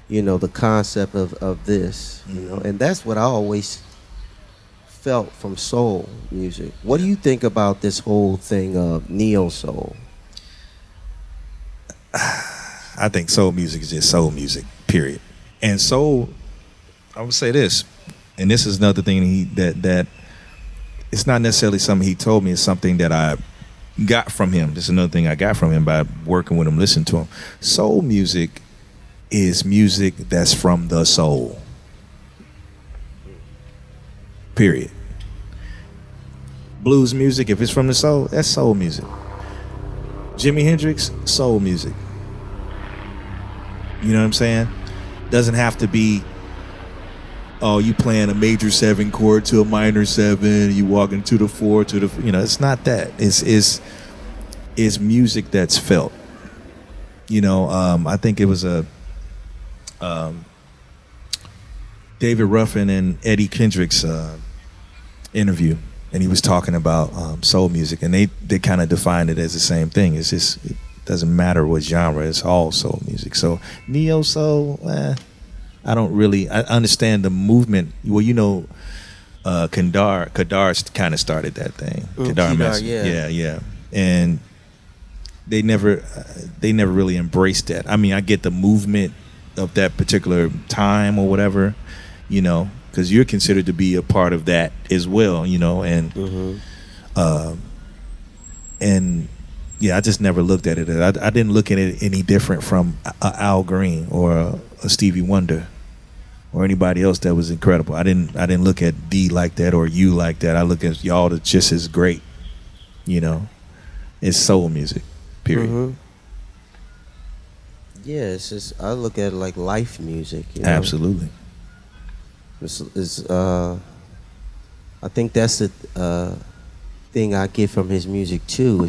Speaker 2: you know, the concept of this, you know, and that's what I always felt from soul music. What do you think about this whole thing of neo soul?
Speaker 3: I think soul music is just soul music, period. And soul, I would say this, and this is another thing that it's not necessarily something he told me, it's something that I got from him. This is another thing I got from him by working with him, listening to him. Soul music is music that's from the soul. Period. Blues music, if it's from the soul, that's soul music. Jimi Hendrix, soul music. You know what I'm saying? Doesn't have to be, oh, you playing a major 7 chord to a minor 7, you walking to the 4 to the, it's not that. It's music that's felt. I think it was a David Ruffin and Eddie Kendricks interview, and he was talking about soul music, and they kind of defined it as the same thing. It's just, it doesn't matter what genre, it's all soul music. So neo soul, I don't really, I understand the movement. Well, Kadar kind of started that thing.
Speaker 2: Kadar,
Speaker 3: yeah. And they never really embraced that. I mean, I get the movement of that particular time or whatever, because you're considered to be a part of that as well, and and yeah, I just never looked at it. I didn't look at it any different from a Al Green or a Stevie Wonder or anybody else that was incredible. I didn't look at D like that or you like that. I look at y'all that's just as great. It's soul music. Period.
Speaker 2: Mm-hmm. Yeah, it's just, I look at it like life music.
Speaker 3: Absolutely.
Speaker 2: I think that's the thing I get from his music too.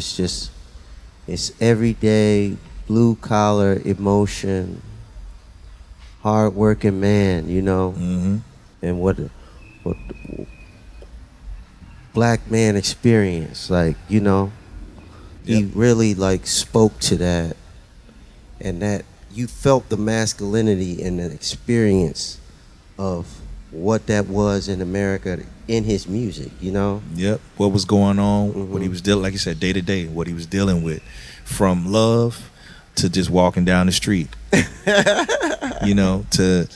Speaker 2: It's everyday blue collar emotion, hard working man,
Speaker 3: Mm-hmm.
Speaker 2: and what black man experience, he really spoke to that, and that you felt the masculinity and the experience of what that was in America in his music,
Speaker 3: Yep. What was going on,
Speaker 2: Mm-hmm.
Speaker 3: what he was dealing, like you said, day to day, what he was dealing with, from love to just walking down the street, to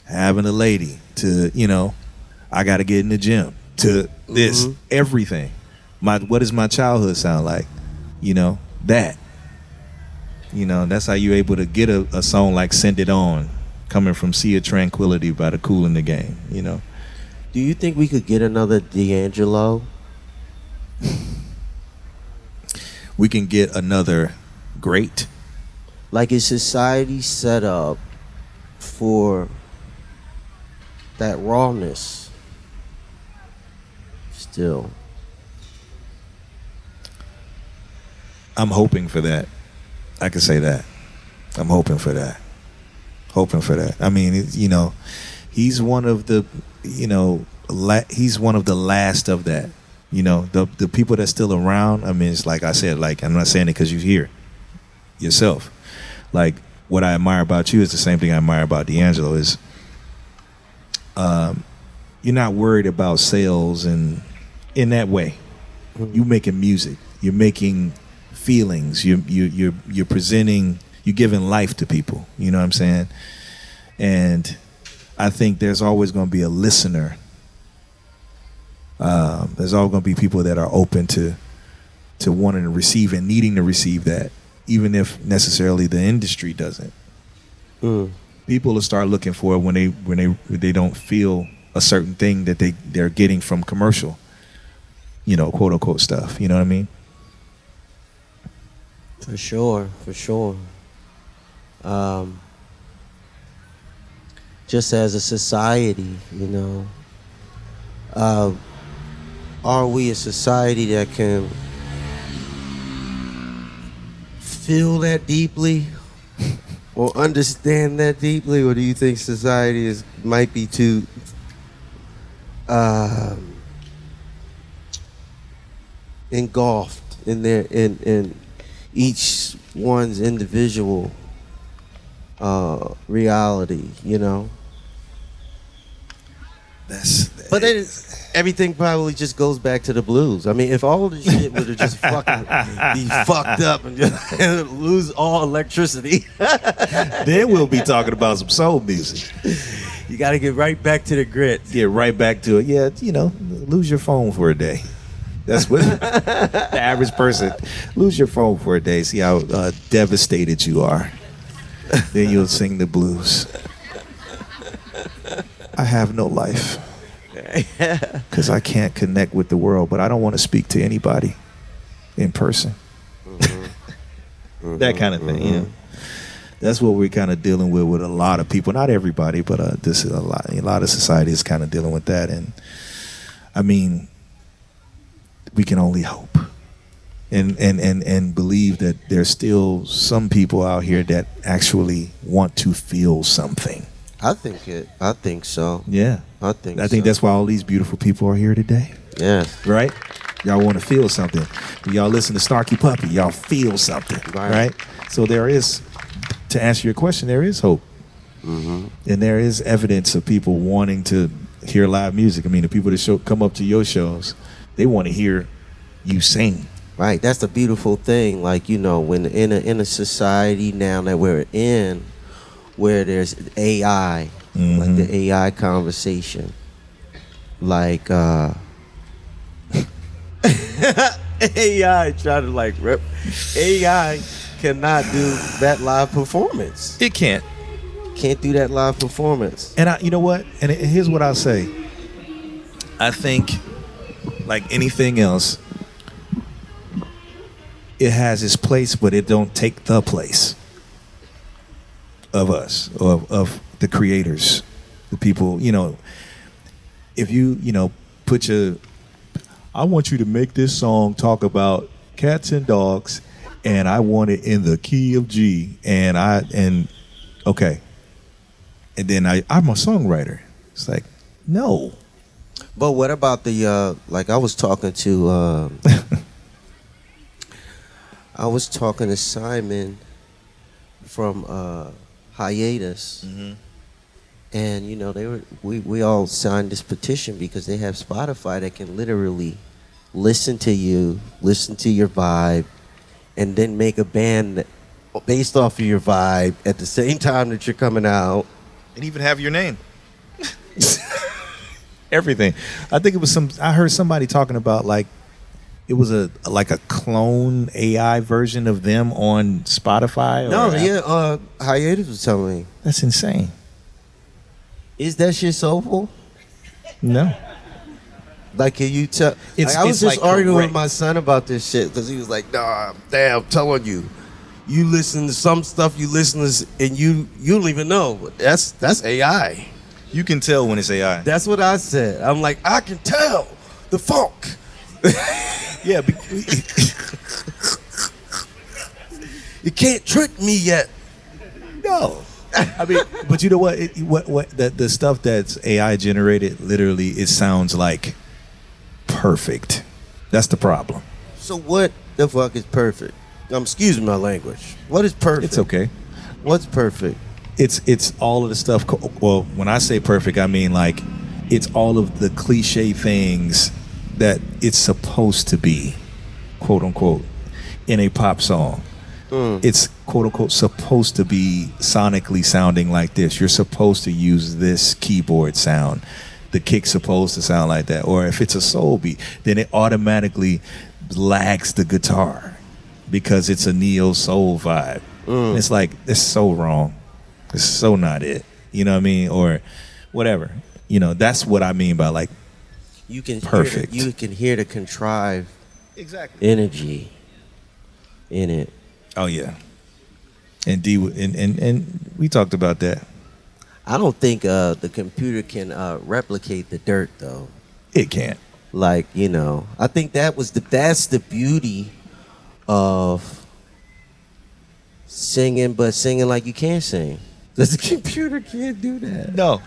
Speaker 3: having a lady, to, I got to get in the gym, to this, everything. What does my childhood sound like? That. That's how you're able to get a song like Send It On, coming from Sea of Tranquility by the Kool in the Game,
Speaker 2: Do you think we could get another D'Angelo?
Speaker 3: We can get another great.
Speaker 2: Is society set up for that rawness still?
Speaker 3: I'm hoping for that. I can say that. I'm hoping for that. I mean, he's one of the, he's one of the last of that. The people that's still around. I mean, it's like I said, I'm not saying it because you're here yourself. What I admire about you is the same thing I admire about D'Angelo is you're not worried about sales and in that way. You're making music. You're making feelings. You're presenting. You're giving life to people. You know what I'm saying? And I think there's always going to be a listener. There's always going to be people that are open to wanting to receive and needing to receive that, even if necessarily the industry doesn't. People will start looking for it when they don't feel a certain thing that they're getting from commercial, quote unquote stuff. You know what I mean?
Speaker 2: For sure. Just as a society, are we a society that can feel that deeply or understand that deeply, or do you think society might be too engulfed in each one's individual reality, But then everything probably just goes back to the blues. I mean, if all the shit would have just fucking be fucked up and just lose all electricity,
Speaker 3: then we'll be talking about some soul music.
Speaker 2: You got to get right back to the grit.
Speaker 3: Get right back to it. Yeah, lose your phone for a day. That's what the average person, lose your phone for a day. See how devastated you are. Then you'll sing the blues. I have no life.
Speaker 2: Right.
Speaker 3: Because I can't connect with the world, but I don't want to speak to anybody in person. That kind of thing, you know. That's what we're kind of dealing with a lot of people. Not everybody, but this is a lot of society is kind of dealing with that. And I mean, we can only hope and believe that there's still some people out here that actually want to feel something.
Speaker 2: I think so.
Speaker 3: Yeah.
Speaker 2: I think
Speaker 3: that's why all these beautiful people are here today.
Speaker 2: Yeah.
Speaker 3: Right? Y'all want to feel something. When y'all listen to Snarky Puppy, y'all feel something. Right? So there is, to answer your question, there is hope. And there is evidence of people wanting to hear live music. I mean, the people that come up to your shows, they want to hear you sing.
Speaker 2: Right. That's the beautiful thing. Like, you know, when in a society now that we're in, where there's AI, like the AI conversation, like AI try to like rep. AI cannot do that live performance.
Speaker 3: It can't
Speaker 2: do that live performance.
Speaker 3: And you know what? And here's what I'll say. I think, like anything else, it has its place, but it don't take the place of us, of the creators, the people. You know, if you put I want you to make this song talk about cats and dogs, and I want it in the key of G, and okay, and then I'm a songwriter. It's like, no.
Speaker 2: But what about the like I was talking to Simon from Hiatus, and you know we all signed this petition because they have Spotify that can literally listen to you, listen to your vibe, and then make a band based off of your vibe at the same time that you're coming out,
Speaker 3: and even have your name. Everything. I think it was I heard somebody talking about like it was a clone AI version of them on Spotify.
Speaker 2: Hiatus was telling me.
Speaker 3: That's insane.
Speaker 2: Is that shit soulful?
Speaker 3: No.
Speaker 2: Like, can you tell? I was just arguing with my son about this shit because he was like, "Nah, damn, I'm telling you, you listen to some stuff, you listen to, and you don't even know. That's AI.
Speaker 3: You can tell when it's AI.
Speaker 2: That's what I said. I'm like, I can tell the funk.
Speaker 3: Yeah,
Speaker 2: you can't trick me yet.
Speaker 3: No. I mean, but you know what? The stuff that's AI generated, literally, it sounds like perfect. That's the problem.
Speaker 2: So what the fuck is perfect? Excuse my language. What is perfect?
Speaker 3: It's okay.
Speaker 2: What's perfect?
Speaker 3: It's all of the stuff. Well, when I say perfect, I mean like it's all of the cliche things that it's supposed to be, quote unquote, in a pop song. It's quote unquote supposed to be sonically sounding like this. You're supposed to use this keyboard sound. The kick's supposed to sound like that. Or if it's a soul beat, then it automatically lags the guitar because it's a neo soul vibe. It's like, it's so wrong. It's so not it. You know what I mean? Or whatever. You know, that's what I mean by like perfect.
Speaker 2: You can hear the contrived energy in it.
Speaker 3: Oh yeah. And and we talked about that.
Speaker 2: I don't think the computer can replicate the dirt though.
Speaker 3: It can't.
Speaker 2: Like, you know, I think that's the beauty of singing, but singing like you can't sing. Because the computer can't do that.
Speaker 3: No,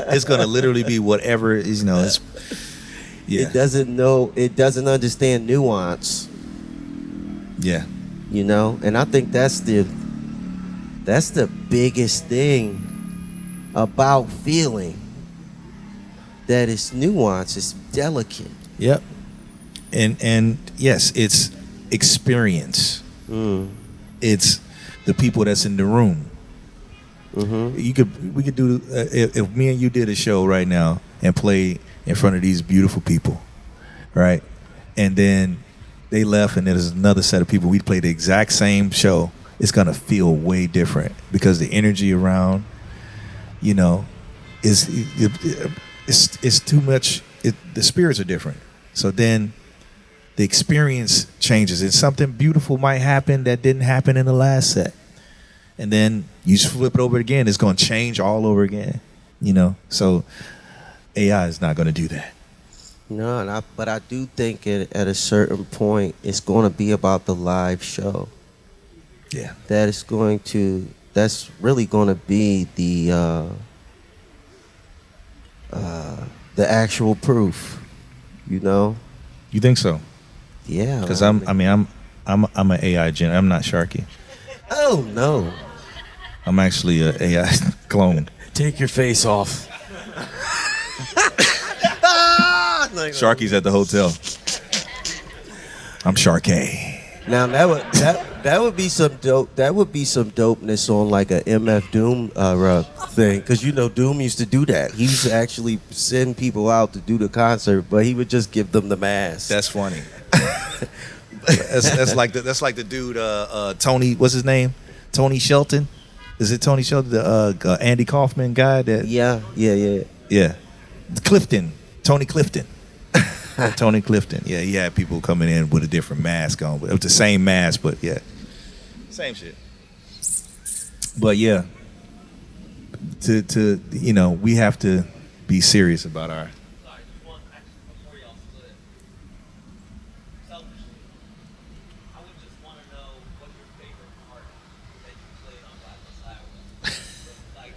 Speaker 3: it's gonna literally be whatever is, it's. Yeah.
Speaker 2: It doesn't understand nuance.
Speaker 3: Yeah.
Speaker 2: You know, and I think that's the biggest thing about feeling, that it's nuance, it's delicate.
Speaker 3: Yep. And yes, it's experience. It's the people that's in the room. We could do if me and you did a show right now and play in front of these beautiful people, right? And then they left and there's another set of people. We play the exact same show. It's gonna feel way different because the energy around, is it's too much. The spirits are different. So then the experience changes, and something beautiful might happen that didn't happen in the last set. And then you just flip it over again, it's going to change all over again, you know? So AI is not going to do that.
Speaker 2: No, but I do think at a certain point, it's going to be about the live show.
Speaker 3: Yeah.
Speaker 2: That's really going to be the actual proof, you know?
Speaker 3: You think so?
Speaker 2: Yeah.
Speaker 3: Because I'm an AI gen. I'm not Sharkey.
Speaker 2: Oh, no.
Speaker 3: I'm actually an AI clone.
Speaker 2: Take your face off.
Speaker 3: Sharky's at the hotel. I'm Sharkey.
Speaker 2: Now that would be some dope. That would be some dopeness on like a MF Doom thing, because you know Doom used to do that. He used to actually send people out to do the concert, but he would just give them the mask.
Speaker 3: That's funny. that's like the dude Tony. What's his name? Tony Shelton. Is it Tony Shelton? The Andy Kaufman guy. Yeah. Clifton. Tony Clifton. Tony Clifton. Yeah, he had people coming in with a different mask on. It was the same mask, but yeah. Same shit. But yeah. To you know, we have to be serious about our.
Speaker 4: Sorry, just one actually before y'all split. Selfishly, I would just want to know what your favorite part that you played on Black was. Like,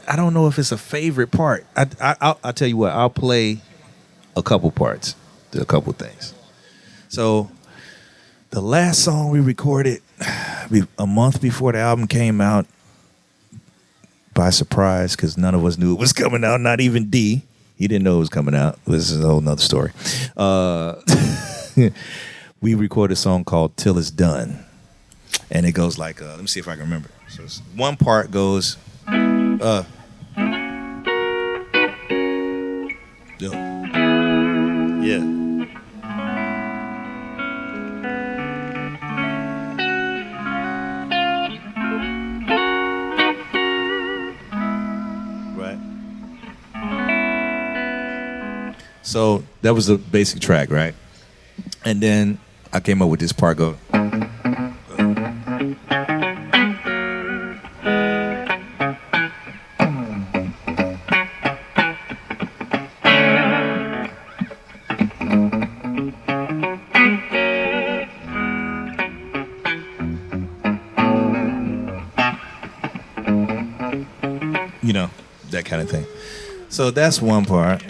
Speaker 3: I don't know if it's a favorite part. I'll tell you what. I'll play a couple parts, a couple things. So the last song we recorded a month before the album came out, by surprise, because none of us knew it was coming out. Not even D. He didn't know it was coming out. This is a whole nother story. We recorded a song called "Till It's Done," and it goes like, let me see if I can remember. So one part goes, yeah. Right. So that was the basic track, right? And then I came up with this part go. You know, that kind of thing. So that's one part.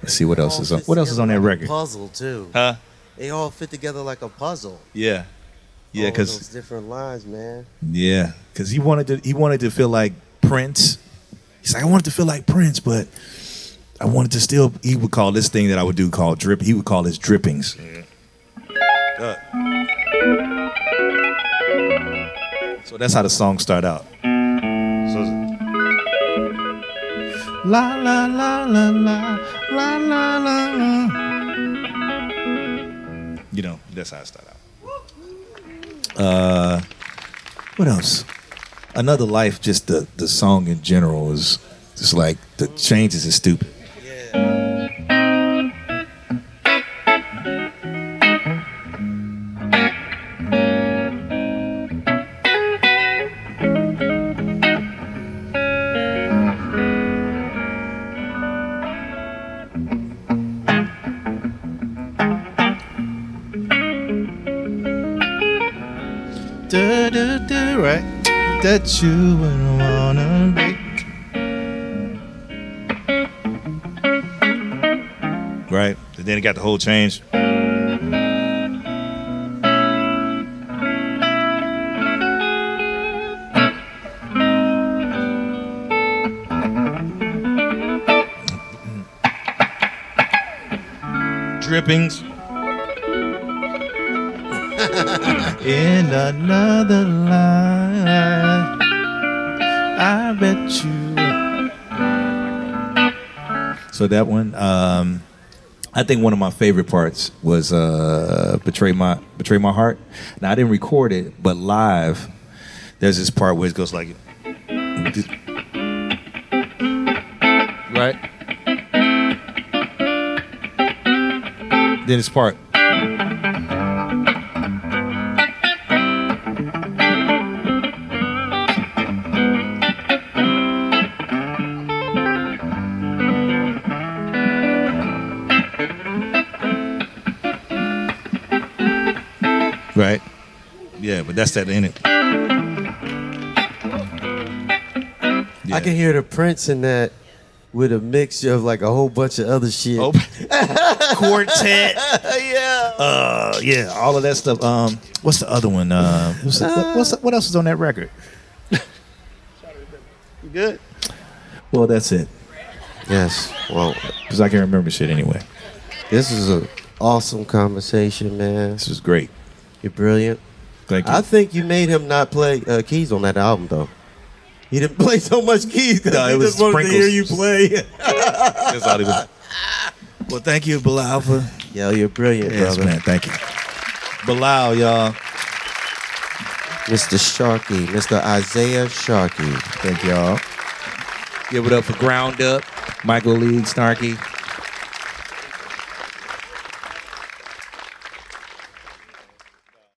Speaker 3: Let's see what else is on. What else is on that record?
Speaker 2: Puzzle too.
Speaker 3: Huh?
Speaker 2: They all fit together like a puzzle.
Speaker 3: Yeah, yeah,
Speaker 2: All
Speaker 3: because
Speaker 2: those different lines, man.
Speaker 3: yeah, because he wanted to feel like Prince. He's like, I wanted to feel like Prince, but I wanted to still. He would call this thing that I would do called drip. He would call his drippings. So that's how the song start out. So la la la la la la la la. You know, that's how it start out. What else? Another Life, just the song in general is just like the changes is stupid. Right? That you would wanna be. Right? And then it got the whole change. Drippings. In another life, I bet you. So that one, I think one of my favorite parts was "Betray My Heart." Now I didn't record it, but live, there's this part where it goes like, Right? Then it's part. Right? Yeah, but that's that in it. Yeah.
Speaker 2: I can hear the Prince in that with a mixture of like a whole bunch of other shit.
Speaker 3: Oh, quartet. Yeah, all of that stuff. What's the other one? What else is on that record? You good? Well, that's it.
Speaker 2: Yes. Well,
Speaker 3: Because I can't remember shit anyway.
Speaker 2: this is an awesome conversation, man.
Speaker 3: This was great.
Speaker 2: You're brilliant.
Speaker 3: Thank you.
Speaker 2: I think you made him not play keys on that album, though. He didn't play so much keys because
Speaker 3: No, it
Speaker 2: he
Speaker 3: was
Speaker 2: just wanted to
Speaker 3: sprinkles.
Speaker 2: hear you play.
Speaker 3: That's all it was. Well, thank you, Bilal.
Speaker 2: Yo, you're brilliant,
Speaker 3: Yes,
Speaker 2: brother.
Speaker 3: man. Thank you. Bilal, y'all.
Speaker 2: Mr. Sharkey, Mr. Isaiah Sharkey.
Speaker 3: Thank y'all. Give it up for GroundUP, Michael Lee, Snarky.